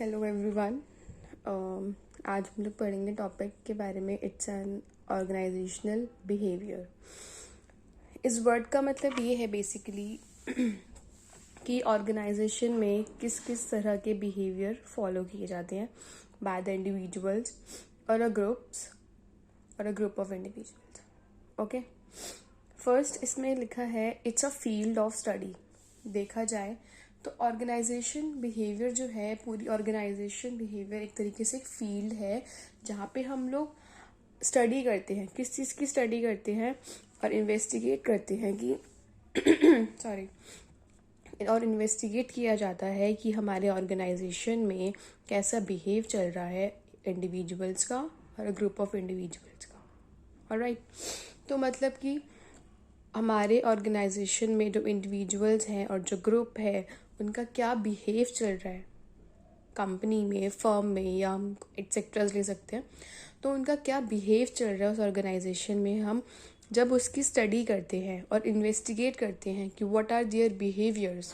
Hello everyone. आज हम लोग पढ़ेंगे टॉपिक के बारे में, इट्स एन ऑर्गेनाइजेशनल बिहेवियर। इस वर्ड का मतलब ये है बेसिकली कि ऑर्गेनाइजेशन में किस किस तरह के बिहेवियर फॉलो किए जाते हैं बाय द इंडिविजुअल्स और a group of individuals. Okay, first इसमें लिखा है it's a field of study. देखा जाए तो ऑर्गेनाइजेशन बिहेवियर जो है, पूरी ऑर्गेनाइजेशन बिहेवियर एक तरीके से एक फील्ड है जहाँ पे हम लोग स्टडी करते हैं। किस चीज़ की स्टडी करते हैं और इन्वेस्टिगेट करते हैं कि सॉरी और इन्वेस्टिगेट किया जाता है कि हमारे ऑर्गेनाइजेशन में कैसा बिहेव चल रहा है इंडिविजुअल्स का और ग्रुप ऑफ इंडिविजुअल्स का। ऑलराइट, तो मतलब कि हमारे ऑर्गेनाइजेशन में जो इंडिविजुअल्स हैं और जो ग्रुप है उनका क्या बिहेव चल रहा है कंपनी में, फर्म में, या हम एक्सेट्रास ले सकते हैं। तो उनका क्या बिहेव चल रहा है उस ऑर्गेनाइजेशन में, हम जब उसकी स्टडी करते हैं और इन्वेस्टिगेट करते हैं कि what are their behaviours,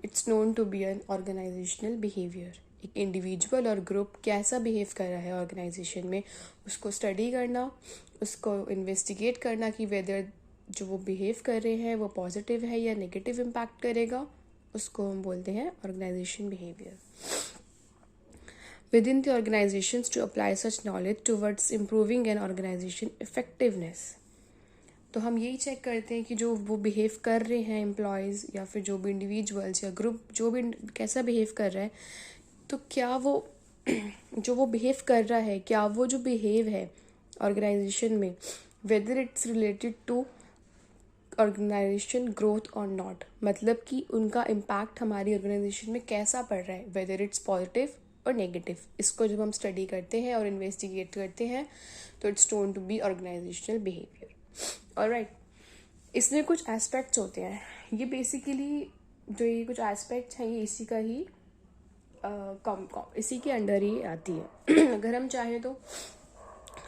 it's known to be an organizational behaviour. एक इंडिविजुअल और ग्रुप कैसा बिहेव कर रहा है ऑर्गेनाइजेशन में, उसको स्टडी करना, उसको इन्वेस्टिगेट करना कि वेदर जो वो बिहेव कर रहे हैं वो पॉजिटिव है या नेगेटिव इम्पैक्ट करेगा, उसको हम बोलते हैं organization behaviour. Within the organizations to apply such knowledge towards improving an organization effectiveness. तो हम यही चेक करते हैं कि जो वो बिहेव कर रहे हैं एम्प्लॉयज़ या फिर जो भी इंडिविजुअल्स या ग्रुप जो भी कैसा बिहेव कर रहा है, तो क्या वो जो वो बिहेव कर रहा है, क्या वो जो बिहेव है ऑर्गेनाइजेशन में, whether it's related to organization growth और नॉट, मतलब कि उनका इम्पैक्ट हमारी ऑर्गेनाइजेशन में कैसा पड़ रहा है, वेदर इट्स पॉजिटिव और नेगेटिव। इसको जब हम स्टडी करते हैं और इन्वेस्टिगेट करते हैं तो it's known to be organizational behaviour. Alright, इसमें कुछ एस्पेक्ट्स होते हैं। ये बेसिकली जो ये कुछ एस्पेक्ट्स हैं ये इसी का ही इसी के अंडर ही आती है। अगर हम चाहें तो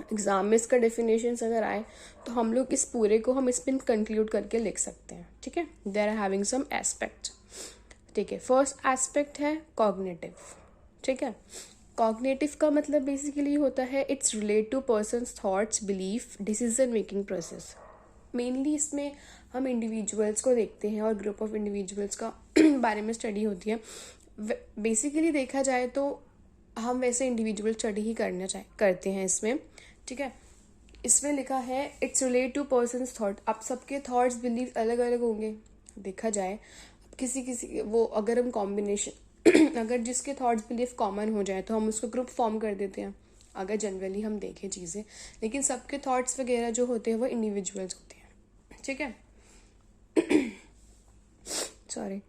एग्जाम में इसका डेफिनेशंस अगर आए तो हम लोग इस पूरे को हम इसमें कंक्लूड करके लिख सकते हैं। ठीक है, there are having some aspect. ठीक है, फर्स्ट एस्पेक्ट है कॉग्निटिव। ठीक है, कॉग्निटिव का मतलब बेसिकली होता है it's relate to persons thoughts, belief, decision making process. Mainly इसमें हम इंडिविजुअल्स को देखते हैं और ग्रुप ऑफ इंडिविजुअल्स का बारे में स्टडी होती है। बेसिकली देखा जाए तो हम वैसे इंडिविजुअल स्टडी ही करते हैं इसमें। ठीक है, इसमें लिखा है it's relate to persons thought. अब सबके थॉट्स, बिलीव अलग अलग होंगे। देखा जाए किसी वो अगर हम कॉम्बिनेशन अगर जिसके थॉट्स बिलीव कॉमन हो जाए तो हम उसको ग्रुप फॉर्म कर देते हैं, अगर जनरली हम देखें चीज़ें। लेकिन सबके थॉट्स वगैरह जो होते हैं वो इंडिविजुअल्स होते हैं। ठीक है, सॉरी।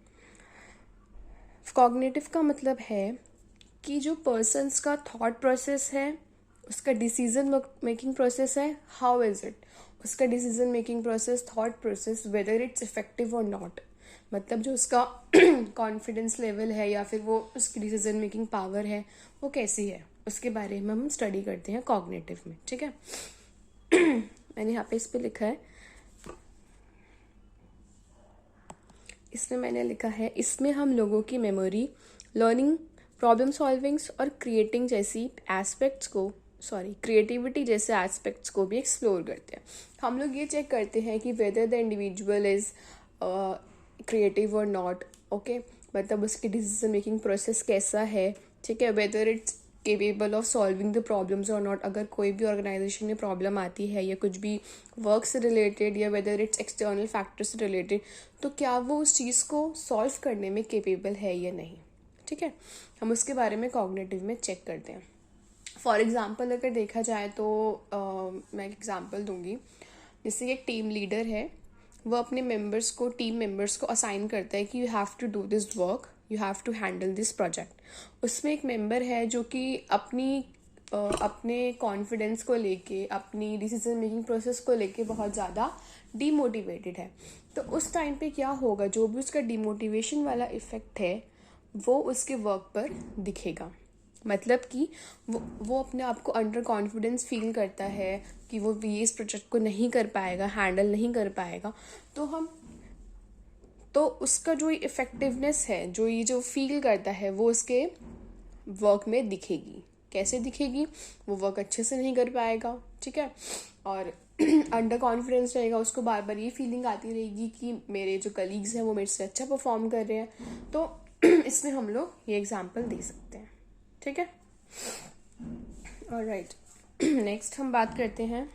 कॉग्निटिव का मतलब है कि जो पर्सन्स का थॉट प्रोसेस है, उसका डिसीजन मेकिंग प्रोसेस है, हाउ इज इट, उसका decision making process, thought process, whether it's effective और नॉट, मतलब जो उसका कॉन्फिडेंस लेवल है या फिर वो उसकी डिसीजन मेकिंग पावर है वो कैसी है, उसके बारे में हम स्टडी करते हैं कॉग्निटिव में। ठीक है, मैंने यहाँ पे इस पे लिखा है, इसमें मैंने लिखा है इसमें हम लोगों की मेमोरी, लर्निंग, प्रॉब्लम सॉल्विंग्स और क्रिएटिविटी जैसे एस्पेक्ट्स को भी एक्सप्लोर करते हैं। हम लोग ये चेक करते हैं कि whether the individual is creative और नॉट। ओके, मतलब उसकी डिसीजन मेकिंग प्रोसेस कैसा है। ठीक है, whether it's capable of solving the problems और नॉट, अगर कोई भी ऑर्गेनाइजेशन में प्रॉब्लम आती है या कुछ भी वर्क से रिलेटेड या वेदर इट्स एक्सटर्नल फैक्टर्स से रिलेटेड, तो क्या वो उस चीज़ को सॉल्व करने में केपेबल है या नहीं। ठीक है, हम उसके बारे में कॉग्निटिव में चेक करते हैं। फॉर एग्जाम्पल अगर देखा जाए तो मैं एक एग्जाम्पल दूंगी। जैसे एक टीम लीडर है, वो अपने टीम मेंबर्स को असाइन करता है कि you have to do this work, you have to handle this project. उसमें एक मेंबर है जो कि अपने कॉन्फिडेंस को लेके, अपनी डिसीजन मेकिंग प्रोसेस को लेके बहुत ज़्यादा डीमोटिवेटेड है। तो उस टाइम पे क्या होगा, जो भी उसका डीमोटिवेशन वाला इफेक्ट है वो उसके वर्क पर दिखेगा। मतलब कि वो अपने आप को अंडर कॉन्फिडेंस फील करता है कि वो ये इस प्रोजेक्ट को नहीं कर पाएगा, हैंडल नहीं कर पाएगा। तो उसका जो इफेक्टिवनेस है, जो ये जो फील करता है, वो उसके वर्क में दिखेगी। कैसे दिखेगी? वो वर्क अच्छे से नहीं कर पाएगा, ठीक है, और अंडर कॉन्फिडेंस रहेगा, उसको बार बार ये फीलिंग आती रहेगी कि मेरे जो कलीग्स हैं वो मेरे से अच्छा परफॉर्म कर रहे हैं। तो इसमें हम लोग ये एग्जांपल दे सकते हैं, ठीक है। ऑलराइट, नेक्स्ट हम बात करते हैं,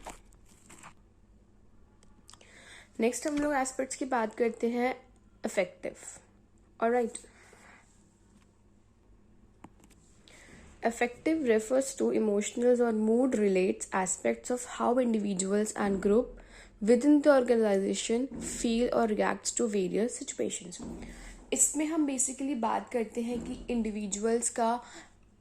नेक्स्ट हम लोग एस्पेक्ट्स की बात करते हैं affective. Alright, affective refers to emotional or mood relates aspects of how individuals and group within the organization feel or reacts to various situations. इसमें हम बेसिकली बात करते हैं कि इंडिविजुअल्स का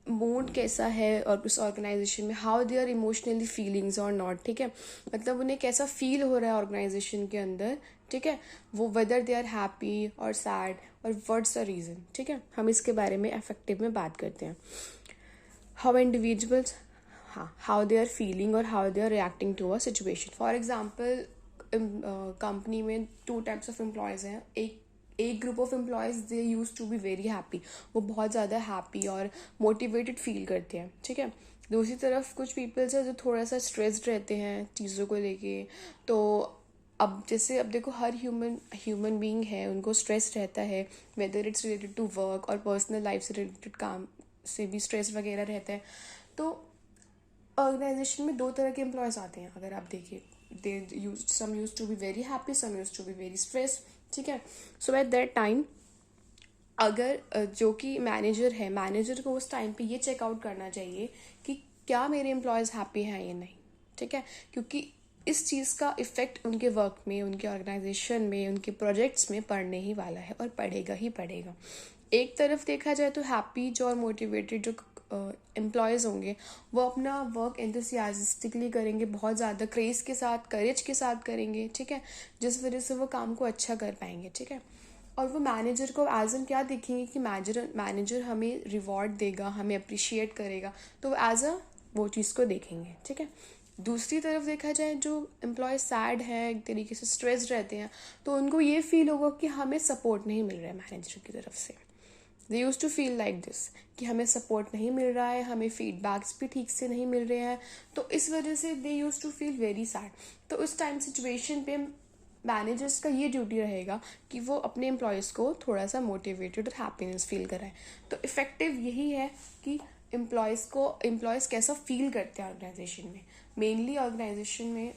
मूड कैसा है और उस ऑर्गेनाइजेशन में, how they are emotionally feelings और नॉट, ठीक है, मतलब उन्हें कैसा फील हो रहा है ऑर्गेनाइजेशन के अंदर, ठीक है, वो वेदर दे आर हैप्पी और सैड और व्हाट्स द रीज़न, ठीक है, हम इसके बारे में अफेक्टिव में बात करते हैं। how individuals how they are feeling or how they are reacting to a situation. For example, company में 2 types of employees हैं। एक group of employees they use to be very happy, वो बहुत ज़्यादा हैप्पी और मोटिवेटेड फील करते हैं, ठीक है। दूसरी तरफ कुछ पीपल्स हैं जो थोड़ा सा स्ट्रेस्ड रहते हैं चीज़ों को लेके। तो अब देखो, हर ह्यूमन बीइंग है, उनको स्ट्रेस रहता है, whether it's related to work और पर्सनल लाइफ से रिलेटेड काम से भी स्ट्रेस वगैरह रहता है। तो ऑर्गेनाइजेशन में 2 तरह के एम्प्लॉयज़ आते हैं, अगर आप देखिए, some use to be very happy, some use to be very stress, ठीक है। सो एट दैट टाइम अगर जो कि मैनेजर है, मैनेजर को उस टाइम पे ये चेकआउट करना चाहिए कि क्या मेरे एम्प्लॉयज़ हैप्पी हैं या नहीं, ठीक है, क्योंकि इस चीज़ का इफ़ेक्ट उनके वर्क में, उनके ऑर्गेनाइजेशन में, उनके प्रोजेक्ट्स में पड़ने ही वाला है और पड़ेगा ही पड़ेगा। एक तरफ देखा जाए तो हैप्पी जो और मोटिवेटेड जो एम्प्लॉयज़ होंगे वो अपना वर्क एंथुसियास्टिकली करेंगे, बहुत ज़्यादा क्रेज़ के साथ, करेज के साथ करेंगे, ठीक है, जिस वजह से वो काम को अच्छा कर पाएंगे, ठीक है। और वो मैनेजर को एज एन क्या देखेंगे कि मैनेजर हमें रिवॉर्ड देगा, हमें अप्रिशिएट करेगा, तो एज अ वो चीज़ को देखेंगे, ठीक है। दूसरी तरफ देखा जाए जो एम्प्लॉय सैड है, एक तरीके से स्ट्रेस्ड रहते हैं, तो उनको ये फील होगा कि हमें सपोर्ट नहीं मिल रहा है मैनेजर की तरफ से। They use to feel like this कि हमें सपोर्ट नहीं मिल रहा है, हमें फीडबैक्स भी ठीक से नहीं मिल रहे हैं, तो इस वजह से they use to feel very sad. तो उस टाइम सिचुएशन पे मैनेजर्स का ये ड्यूटी रहेगा कि वो अपने एम्प्लॉयज़ को थोड़ा सा मोटिवेटेड और हैप्पीनेस फील कराएं। तो इफ़ेक्टिव यही है कि एम्प्लॉयज़ कैसा फील करते हैं ऑर्गेनाइजेशन में। मेनली ऑर्गेनाइजेशन में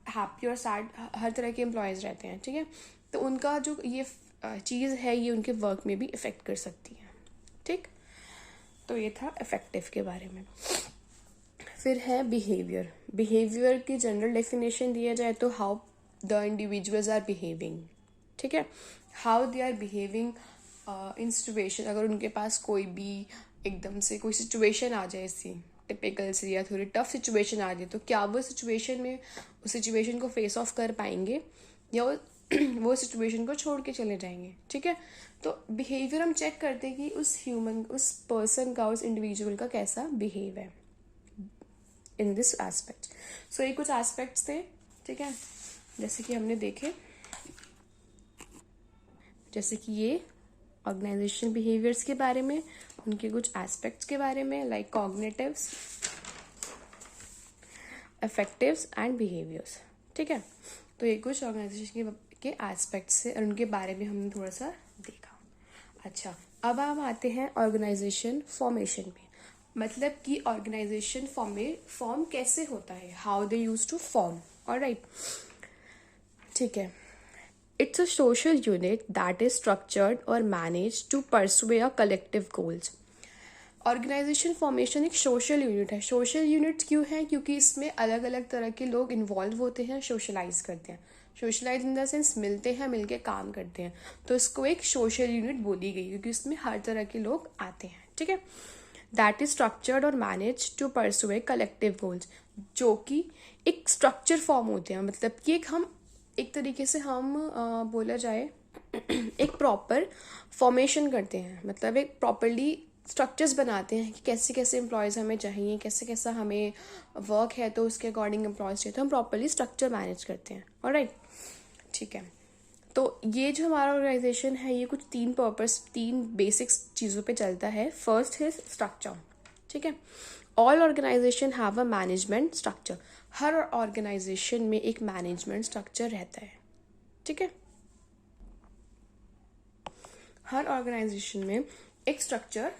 हैप्पी और सैड हर तरह के एम्प्लॉयज़ रहते हैं, ठीक है, तो उनका जो ये चीज़ है ये उनके वर्क में भी इफ़ेक्ट कर सकती है, ठीक। तो ये था इफ़ेक्टिव के बारे में। फिर है बिहेवियर की जनरल डेफिनेशन दिया जाए तो how the individuals are behaving, ठीक है, how they are behaving in situation. अगर उनके पास कोई भी एकदम से कोई सिचुएशन आ जाए, ऐसी टिपिकल सी या थोड़ी टफ सिचुएशन आ जाए, तो क्या वो सिचुएशन में उस सिचुएशन को फेस ऑफ कर पाएंगे या वो सिचुएशन को छोड़ के चले जाएंगे, ठीक है। तो बिहेवियर हम चेक करते हैं कि उस पर्सन का, उस इंडिविजुअल का कैसा बिहेव है इन दिस एस्पेक्ट। सो ये कुछ एस्पेक्ट्स थे, ठीक है, जैसे कि हमने देखे, जैसे कि ये ऑर्गेनाइजेशन बिहेवियर्स के बारे में, उनके कुछ एस्पेक्ट्स के बारे में, लाइक कॉग्निटिव्स, अफेक्टिव्स एंड बिहेवियर्स, ठीक है। तो ये कुछ ऑर्गेनाइजेशन के एस्पेक्ट्स से और उनके बारे में हमने थोड़ा सा देखा। अच्छा, अब हम आते हैं ऑर्गेनाइजेशन फॉर्मेशन में, मतलब कि ऑर्गेनाइजेशन फॉर्म कैसे होता है, how they use to form. Alright, ठीक है। It's a social unit that is structured और manage to pursue a collective goals. Organisation formation एक सोशल यूनिट है। सोशल यूनिट क्यों है? क्योंकि इसमें अलग अलग तरह के लोग इन्वॉल्व होते हैं, सोशलाइज करते हैं। सोशलाइज इन द सेंस मिलते हैं, मिलके काम करते हैं, तो इसको एक सोशल यूनिट बोली गई क्योंकि इसमें हर तरह के लोग आते हैं, ठीक है। दैट इज स्ट्रक्चर्ड और manage to pursue a collective goals, जो कि एक स्ट्रक्चर फॉर्म होते हैं, मतलब कि एक तरीके से हम बोला जाए एक प्रॉपर फॉर्मेशन करते हैं, मतलब एक प्रॉपरली स्ट्रक्चर्स बनाते हैं कि कैसे कैसे एम्प्लॉयज़ हमें चाहिए, कैसे कैसा हमें वर्क है, तो उसके अकॉर्डिंग एम्प्लॉयज़ चाहिए, तो हम प्रॉपरली स्ट्रक्चर मैनेज करते हैं। ऑलराइट, ठीक है। तो ये जो हमारा ऑर्गेनाइजेशन है ये कुछ तीन बेसिक्स चीज़ों पे चलता है. फर्स्ट है स्ट्रक्चर. ठीक है. All organization have a management structure. हर ऑर्गेनाइजेशन में एक मैनेजमेंट स्ट्रक्चर रहता है. ठीक है. हर ऑर्गेनाइजेशन में एक स्ट्रक्चर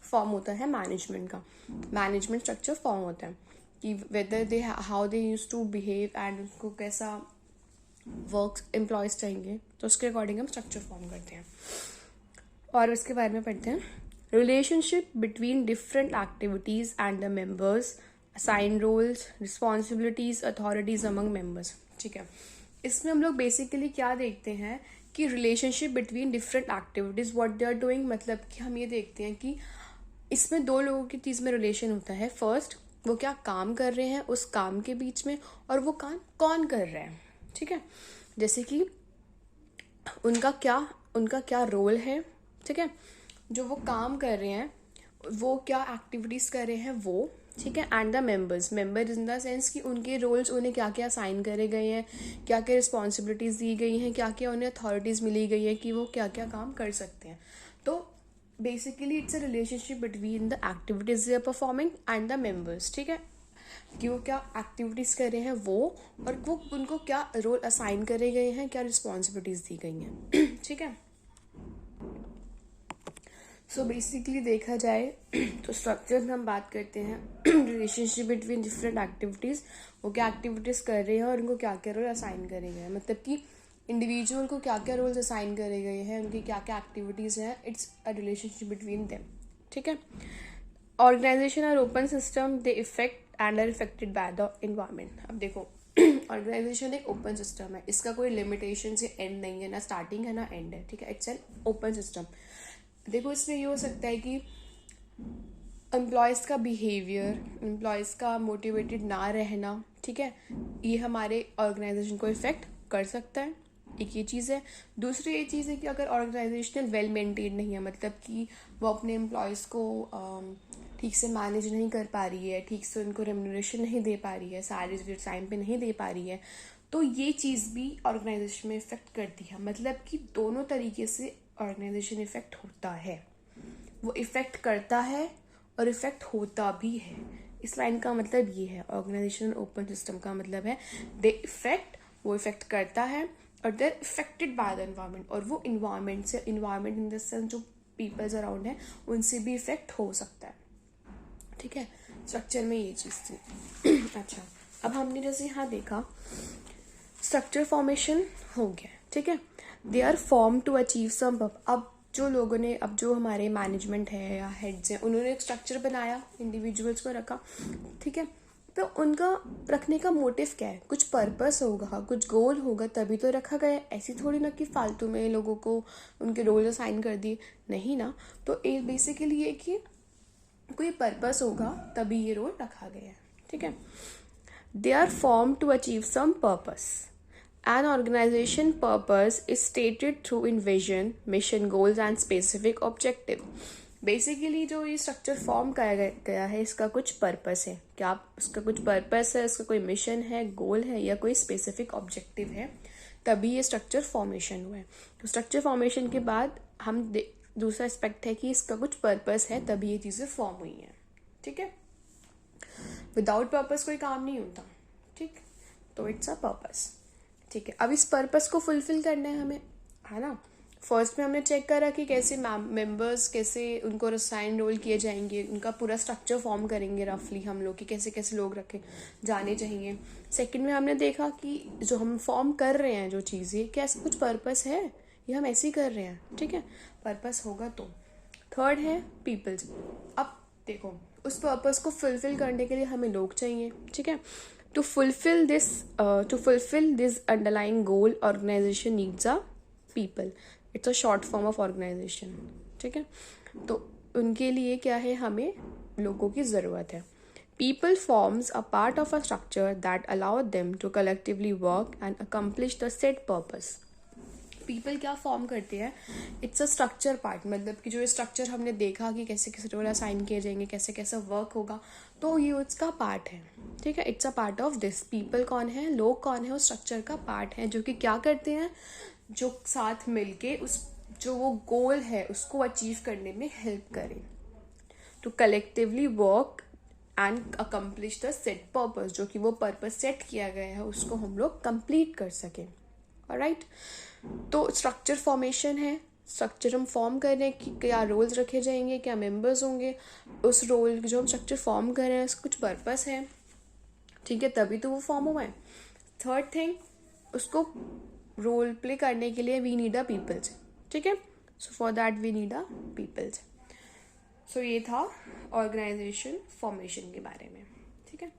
फॉर्म होता है मैनेजमेंट का. मैनेजमेंट स्ट्रक्चर फॉर्म होता है कि whether they how they use to behave and उनको कैसा वर्क एम्प्लॉयज चाहिए, तो उसके अकॉर्डिंग हम स्ट्रक्चर फॉर्म करते हैं. और इसके बारे में पढ़ते हैं. Relationship between different activities and the members, assign roles, responsibilities, authorities among members. ठीक है. इसमें हम लोग बेसिकली क्या देखते हैं कि relationship between different activities what they are doing, मतलब कि हम ये देखते हैं कि इसमें दो लोगों की चीज़ में रिलेशन होता है. फर्स्ट, वो क्या काम कर रहे हैं उस काम के बीच में, और वो काम कौन कर रहा है. ठीक है. जैसे कि उनका क्या रोल है. ठीक है. जो वो काम कर रहे हैं, वो क्या एक्टिविटीज़ कर रहे हैं वो. ठीक है. And the member in the sense कि उनके रोल्स उन्हें क्या क्या असाइन करे गए हैं, क्या क्या रिस्पॉन्सिबिलिटीज़ दी गई हैं, क्या क्या उन्हें अथॉरिटीज़ मिली गई है कि वो क्या क्या काम कर सकते हैं. तो basically it's a relationship between the activities they are performing and the members. ठीक है. कि वो क्या एक्टिविटीज़ कर रहे हैं वो, और वो उनको क्या रोल असाइन करे गए हैं, क्या रिस्पॉन्सिबिलिटीज़ दी गई हैं. ठीक है. सो बेसिकली देखा जाए तो स्ट्रक्चर में हम बात करते हैं रिलेशनशिप बिटवीन डिफरेंट एक्टिविटीज़. वो क्या एक्टिविटीज़ कर रहे हैं और उनको क्या क्या रोल असाइन करे गए हैं, मतलब कि इंडिविजुअल को क्या क्या रोल्स असाइन करे गए हैं, उनकी क्या क्या एक्टिविटीज़ हैं. It's a relationship between them. ठीक है. Organization are open system, they affect and are affected by the environment. अब देखो ऑर्गेनाइजेशन एक ओपन सिस्टम है, इसका कोई लिमिटेशन से एंड नहीं है, ना स्टार्टिंग है ना एंड है. ठीक है. It's an open system. देखो इसमें ये हो सकता है कि एम्प्लॉयज़ का बिहेवियर, एम्प्लॉयज़ का मोटिवेटेड ना रहना, ठीक है, ये हमारे ऑर्गेनाइजेशन को इफ़ेक्ट कर सकता है. एक ये चीज़ है. दूसरी ये चीज़ है कि अगर ऑर्गेनाइजेशन वेल मेंटेन नहीं है, मतलब कि वो अपने एम्प्लॉयज़ को ठीक से मैनेज नहीं कर पा रही है, ठीक से उनको रेम्यूनरेशन नहीं दे पा रही है, सैलरी टाइम पे नहीं दे पा रही है, तो ये चीज़ भी ऑर्गेनाइजेशन में इफ़ेक्ट करती है. मतलब कि दोनों तरीके से ऑर्गेनाइजेशन इफ़ेक्ट होता है. वो इफ़ेक्ट करता है और इफ़ेक्ट होता भी है. इस लाइन का मतलब ये है. ऑर्गेनाइजेशन ओपन सिस्टम का मतलब है दे इफ़ेक्ट, वो इफ़ेक्ट करता है, और they are affected by the environment, और वो इन्वायरमेंट इन द सेंस जो पीपल्स अराउंड है उनसे भी इफ़ेक्ट हो सकता है. ठीक है. स्ट्रक्चर में ये चीज़ थी. अच्छा, अब हमने जैसे यहाँ देखा स्ट्रक्चर फॉर्मेशन हो गया. ठीक है. They are form to achieve some. अब जो हमारे मैनेजमेंट है या हेड्स हैं, उन्होंने एक स्ट्रक्चर बनाया, इंडिविजुअल्स को रखा. ठीक है. तो उनका रखने का मोटिव क्या है, कुछ पर्पस होगा, कुछ गोल होगा, तभी तो रखा गया. ऐसी थोड़ी ना कि फालतू में लोगों को उनके रोल असाइन कर दिए, नहीं ना. तो बेसिकली ये कि कोई पर्पस होगा तभी ये रोल रखा गया है. ठीक है. They are form to achieve some purpose. An organization purpose is stated through in vision, mission, goals and specific objective. Basically जो ये स्ट्रक्चर फॉर्म किया गया है, इसका कुछ पर्पस है. क्या उसका कुछ पर्पस है, इसका कोई मिशन है, गोल है, या कोई स्पेसिफिक ऑब्जेक्टिव है, तभी ये स्ट्रक्चर फॉर्मेशन हुआ है. तो स्ट्रक्चर फॉर्मेशन के बाद हम दूसरा एस्पेक्ट है कि इसका कुछ पर्पस है, तभी ये चीज़ें फॉर्म हुई हैं. ठीक है. विदाउट पर्पस कोई काम नहीं होता. ठीक. तो इट्स अ पर्पस. ठीक है. अब इस पर्पस को फुलफिल करना है हमें, है ना. फर्स्ट में हमने चेक करा कि कैसे मेंबर्स, कैसे उनको असाइन रोल किए जाएंगे, उनका पूरा स्ट्रक्चर फॉर्म करेंगे रफली हम लोग कि कैसे कैसे लोग रखे जाने चाहिए. सेकंड में हमने देखा कि जो हम फॉर्म कर रहे हैं जो चीज़ें, क्या ऐसा कुछ पर्पस है, ये हम ऐसे ही कर रहे हैं. ठीक है. पर्पस होगा तो. थर्ड है पीपल्स. अब देखो उस पर्पस को फुलफिल करने के लिए हमें लोग चाहिए. ठीक है. To fulfill this underlying goal, organization needs a people. It's a short form of organization. ठीक है. तो उनके लिए क्या है, हमें लोगों की ज़रूरत है. People forms a part of a structure that allow them to collectively work and accomplish the set purpose. People क्या फॉर्म करते हैं, इट्स अ स्ट्रक्चर पार्ट. मतलब कि जो ये स्ट्रक्चर हमने देखा कि कैसे कैसे रोल असाइन किए जाएंगे, कैसे कैसे वर्क होगा, तो ये उसका पार्ट है. ठीक है. It's a part of this. People कौन है, लोग कौन है, उस स्ट्रक्चर का पार्ट है, जो कि क्या करते हैं, जो साथ मिलके उस जो वो गोल है उसको अचीव करने में हेल्प करें, to collectively work and accomplish the set purpose, जो कि वो पर्पस सेट किया गया है उसको हम लोग कंप्लीट कर सकें। ऑलराइट, तो स्ट्रक्चर फॉर्मेशन है, स्ट्रक्चर हम फॉर्म कर रहे हैं कि क्या रोल्स रखे जाएंगे, क्या मेंबर्स होंगे, उस रोल जो हम स्ट्रक्चर फॉर्म कर रहे हैं उसका कुछ पर्पस है, ठीक है, तभी तो वो फॉर्म हुआ है। थर्ड थिंग, उसको रोल प्ले करने के लिए वी नीड अ पीपल्स, ठीक है, so for that we need a peoples. So ये था ऑर्गेनाइजेशन फॉर्मेशन के बारे में, ठीक है।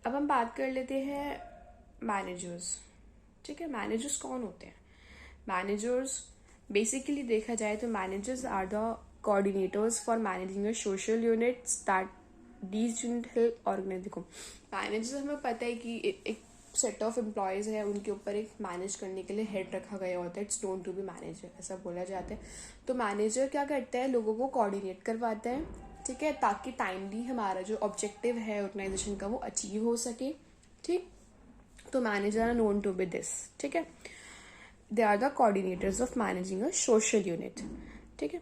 अब हम बात कर लेते हैं मैनेजर्स, ठीक है। मैनेजर्स कौन होते हैं? मैनेजर्स बेसिकली देखा जाए तो managers are the coordinators for managing a social units that these unit help organize. देखो, मैनेजर्स हमें पता है कि एक सेट ऑफ एम्प्लॉयज़ है, उनके ऊपर एक मैनेज करने के लिए हेड रखा गया होता है, it's known to be manager, ऐसा बोला जाता है। तो मैनेजर क्या करता है, लोगों को कोऑर्डिनेट करवाता है, ठीक है, ताकि टाइमली हमारा जो ऑब्जेक्टिव है ऑर्गेनाइजेशन का वो अचीव हो सके, ठीक। तो manager are known to be this, ठीक है। They are the coordinators of managing a social unit, ठीक है।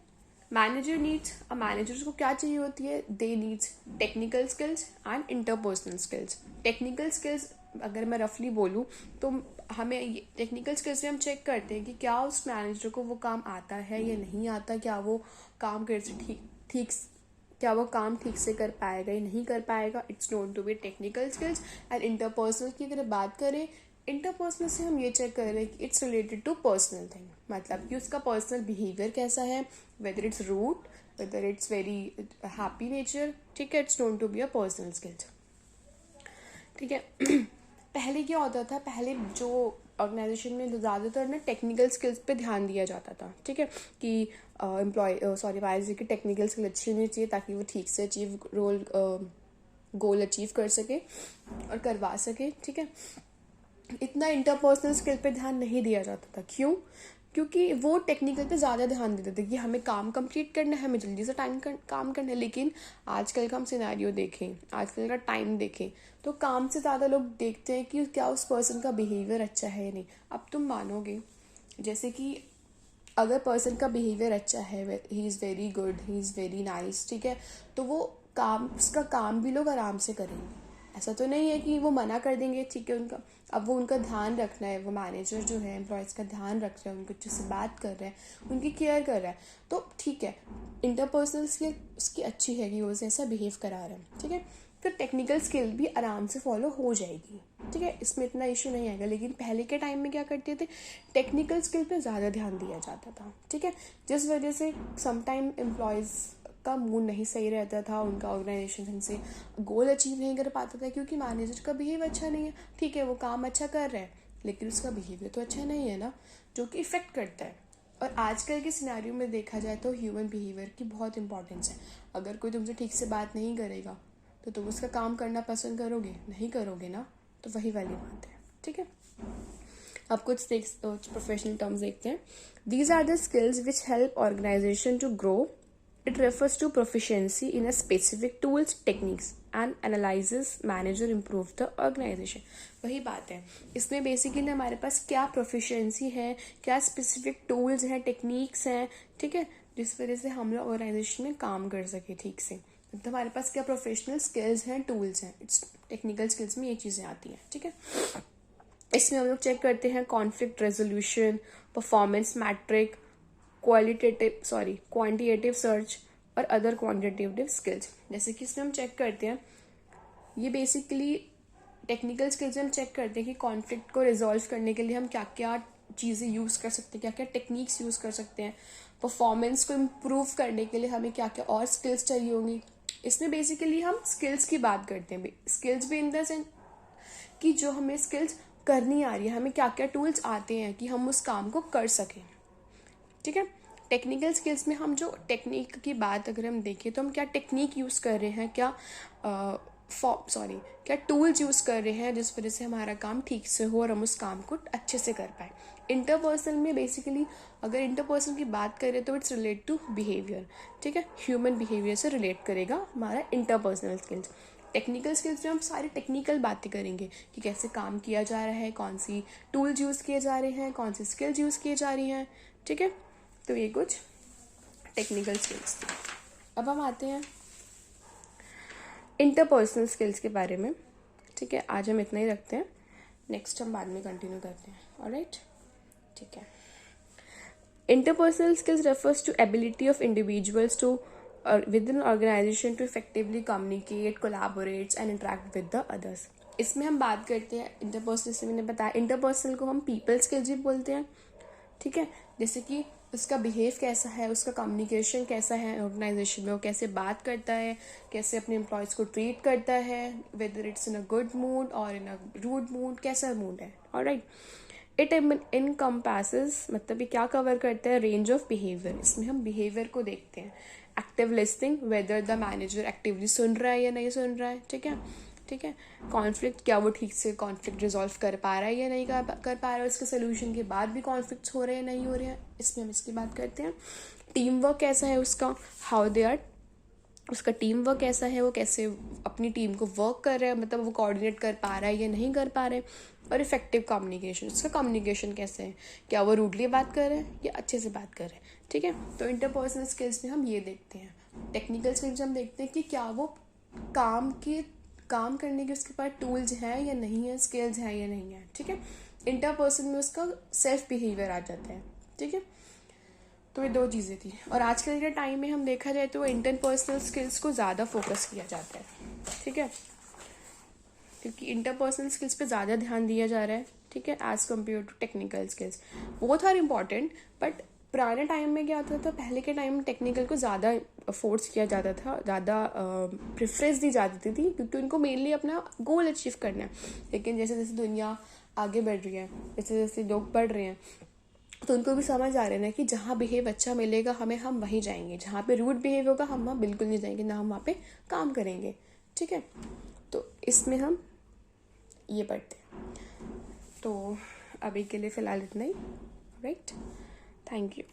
मैनेजर नीड्स, मैनेजर्स को क्या चाहिए होती है, दे needs technical skills and interpersonal skills. Technical skills अगर मैं रफली बोलूँ तो हमें टेक्निकल स्किल्स में हम चेक करते हैं कि क्या उस मैनेजर को वो काम आता है या नहीं आता, क्या वो काम ठीक क्या वो काम ठीक से कर पाएगा या नहीं कर पाएगा, it's known to be technical skills. And interpersonal की अगर बात करें, इंटरपर्सनल से हम ये चेक कर रहे हैं कि it's related to personal thing, मतलब कि उसका पर्सनल बिहेवियर कैसा है, whether it's rude, whether it's very happy nature, ठीक है, it's known to be a personal skills, ठीक है। पहले क्या होता था, पहले जो ऑर्गेनाइजेशन में ज़्यादातर ना टेक्निकल स्किल्स पे ध्यान दिया जाता था, ठीक है, कि मैनेजर की टेक्निकल स्किल अच्छी होनी चाहिए ताकि वो ठीक से गोल अचीव कर सके और करवा सके, ठीक है। इतना इंटरपर्सनल स्किल पे ध्यान नहीं दिया जाता था, क्यों? क्योंकि वो टेक्निकल पे ज़्यादा ध्यान देते थे कि हमें काम कंप्लीट करना है, हमें जल्दी से काम करना है। लेकिन आजकल का हम सिनेरियो देखें, आजकल का टाइम देखें, तो काम से ज़्यादा लोग देखते हैं कि क्या उस पर्सन का बिहेवियर अच्छा है या नहीं। अब तुम मानोगे, जैसे कि अगर पर्सन का बिहेवियर अच्छा है, he is very good, he is very nice, ठीक है, तो वो उसका काम भी लोग आराम से करेंगे। ऐसा तो नहीं है कि वो मना कर देंगे, ठीक है, अब वो उनका ध्यान रखना है, वो मैनेजर जो है एम्प्लॉयज़ का ध्यान रख रहा है, उनको अच्छे से बात कर रहा है, उनकी केयर कर रहा है, तो ठीक है, इंटरपर्सनल स्किल उसकी अच्छी है कि वो ऐसा बिहेव करा रहा है, ठीक है। फिर टेक्निकल स्किल भी आराम से फॉलो हो जाएगी, ठीक है, इसमें इतना इशू नहीं आएगा। लेकिन पहले के टाइम में क्या करते थे, टेक्निकल स्किल पे ज़्यादा ध्यान दिया जाता था, ठीक है, जिस वजह से समटाइम एम्प्लॉयज़ का मूड नहीं सही रहता था, उनका ऑर्गेनाइजेशन से गोल अचीव नहीं कर पाता था, क्योंकि मैनेजर का बिहेवियर अच्छा नहीं है, ठीक है, वो काम अच्छा कर रहा है लेकिन उसका बिहेवियर तो अच्छा नहीं है ना, जो कि इफ़ेक्ट करता है। और आजकल के सिनेरियो में देखा जाए तो ह्यूमन बिहेवियर की बहुत इंपॉर्टेंस है। अगर कोई तुमसे ठीक से बात नहीं करेगा तो तुम उसका काम करना पसंद करोगे? नहीं करोगे ना, तो वही वाली बात है, ठीक है। अब कुछ प्रोफेशनल टर्म्स देखते हैं। These are the skills which help organization to grow. It refers to proficiency in a specific tools, techniques and analyzes manager improve the organization। वही बात है, इसमें बेसिकली हमारे पास क्या प्रोफिशिएंसी है, क्या स्पेसिफिक टूल्स हैं, टेक्निक्स हैं, ठीक है, जिस वजह से हम लोग ऑर्गेनाइजेशन में काम कर सके ठीक से। मतलब हमारे पास क्या प्रोफेशनल स्किल्स हैं, टूल्स हैं, इट्स टेक्निकल स्किल्स में ये चीज़ें आती हैं, ठीक है। इसमें हम लोग चेक करते हैं conflict resolution, performance metric, quantitative search और अदर क्वांटिटेटिव स्किल्स। जैसे कि इसमें हम चेक करते हैं, ये बेसिकली टेक्निकल स्किल्स में हम चेक करते हैं कि कॉन्फ्लिक्ट को रिजॉल्व करने के लिए हम क्या क्या चीज़ें यूज़ कर सकते हैं, क्या क्या टेक्निक्स यूज़ कर सकते हैं। परफॉर्मेंस को इम्प्रूव करने के लिए हमें क्या क्या और स्किल्स चाहिए होंगी। इसमें बेसिकली हम स्किल्स की बात करते हैं, स्किल्स भी इन द सेंस कि जो हमें स्किल्स करनी आ रही है, हमें क्या क्या टूल्स आते हैं कि हम उस काम को कर सकें, ठीक है। टेक्निकल स्किल्स में हम जो टेक्निक की बात अगर हम देखें तो हम क्या टेक्निक यूज़ कर रहे हैं, क्या टूल्स यूज़ कर रहे हैं जिस वजह से हमारा काम ठीक से हो और हम उस काम को अच्छे से कर पाए। इंटरपर्सनल में बेसिकली अगर इंटरपर्सनल की बात करें तो इट्स रिलेट टू बिहेवियर, ठीक है, ह्यूमन बिहेवियर से रिलेट करेगा हमारा इंटरपर्सनल स्किल्स। टेक्निकल स्किल्स में हम सारी टेक्निकल बातें करेंगे कि कैसे काम किया जा रहा है, कौन सी टूल्स यूज़ किए जा रहे हैं, कौन सी स्किल्स यूज़ किए जा रही हैं, ठीक है। तो ये कुछ टेक्निकल स्किल्स थी। अब हम आते हैं इंटरपर्सनल स्किल्स के बारे में, ठीक है। आज हम इतना ही रखते हैं, नेक्स्ट हम बाद में कंटिन्यू करते हैं, ऑलराइट, ठीक है। Interpersonal skills refers to ability of individuals to within an organization to effectively communicate, collaborate and interact with the others। इसमें हम बात करते हैं इंटरपर्सनल से, मैंने बताया इंटरपर्सनल को हम पीपल स्किल्स भी बोलते हैं, ठीक है। जैसे कि उसका बिहेव कैसा है, उसका कम्युनिकेशन कैसा है ऑर्गेनाइजेशन में, वो कैसे बात करता है, कैसे अपने एम्प्लॉयज़ को ट्रीट करता है, whether it's in a good mood और इन अ रूड मूड, कैसा मूड है, ऑलराइट। इट इनकम्पासेस मतलब ये क्या कवर करता है, रेंज ऑफ बिहेवियर। इसमें हम बिहेवियर को देखते हैं। Active listening, whether the manager actively सुन रहा है या नहीं सुन रहा है, ठीक है, ठीक है। कॉन्फ्लिक्ट, क्या वो ठीक से कॉन्फ्लिक्ट रिजॉल्व कर पा रहा है या नहीं कर पा रहा है, उसके सोल्यूशन के बाद भी कॉन्फ्लिक्ट्स हो रहे हैं नहीं हो रहे हैं, इसमें हम इसकी बात करते हैं। टीम वर्क कैसा है उसका, हाउ दे आर, उसका टीम वर्क कैसा है, वो कैसे अपनी टीम को वर्क कर रहा है, मतलब वो कोऑर्डिनेट कर पा रहा है या नहीं कर पा रहे। और इफेक्टिव कम्युनिकेशन, उसका कम्युनिकेशन कैसे है, क्या वो रूडली बात कर रहे हैं या अच्छे से बात कर रहे हैं, ठीक है। तो इंटरपर्सनल स्किल्स में हम ये देखते हैं। टेक्निकल स्किल्स हम देखते हैं कि क्या वो काम करने के उसके पास टूल्स हैं या नहीं है, स्किल्स हैं या नहीं है, ठीक है। इंटरपर्सन में उसका सेल्फ बिहेवियर आ जाता है, ठीक है। तो ये दो चीज़ें थी। और आजकल के टाइम में हम देखा जाए तो इंटरपर्सनल स्किल्स को ज़्यादा फोकस किया जाता है, ठीक है, क्योंकि इंटरपर्सनल स्किल्स पे ज़्यादा ध्यान दिया जा रहा है, ठीक है, as compare to technical skills. Both are important, but पुराने टाइम में क्या होता था, पहले के टाइम में टेक्निकल को ज़्यादा फोर्स किया जाता था, ज़्यादा प्रेफरेंस दी जाती थी, क्योंकि उनको मेनली अपना गोल अचीव करना है। लेकिन जैसे जैसे दुनिया आगे बढ़ रही है, जैसे जैसे लोग बढ़ रहे हैं, तो उनको भी समझ आ रहा है ना कि जहाँ बिहेव अच्छा मिलेगा हमें, हम वहीं जाएंगे। जहाँ पे रूड बिहेव होगा हम वहाँ बिल्कुल नहीं जाएंगे, ना हम वहाँ पे काम करेंगे, ठीक है। तो इसमें हम ये पढ़ते हैं। तो अभी के लिए फ़िलहाल इतना ही, राइट, थैंक यू।